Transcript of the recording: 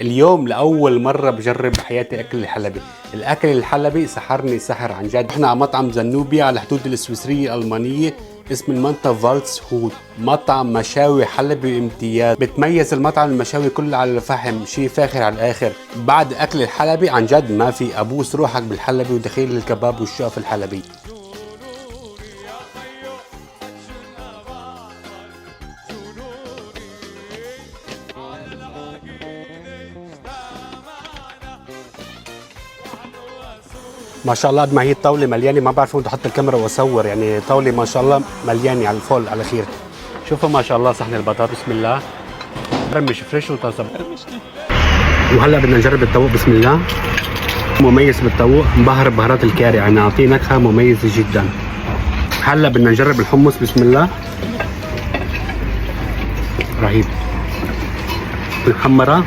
اليوم لأول مرة بجرب بحياتي أكل الحلبي. الأكل الحلبي سحرني سحر عن جد. احنا على مطعم زنوبيا على حدود السويسرية الألمانية، اسم المنطقة فالتس هود، مطعم مشاوي حلبي امتياز. بتميز المطعم المشاوي كله على الفحم، شيء فاخر على الآخر. بعد أكل الحلبي عن جد ما في أبوس روحك بالحلبي ودخيل الكباب والشقف الحلبي. ما شاء الله قد ما هي الطاولة مليانة، ما بعرف وين بدي احط الكاميرا واصور، يعني طاولة ما شاء الله مليانة على الفول على خير. شوفوا ما شاء الله صحن البطاطا، بسم الله، مش فريش وطازة. وهلا بدنا نجرب الطاووق، بسم الله. مميز بالطاووق، مبهر ببهارات الكاري، يعني نعطيه نكهة مميزة جدا. هلا بدنا نجرب الحمص، بسم الله. رهيب. الحمرة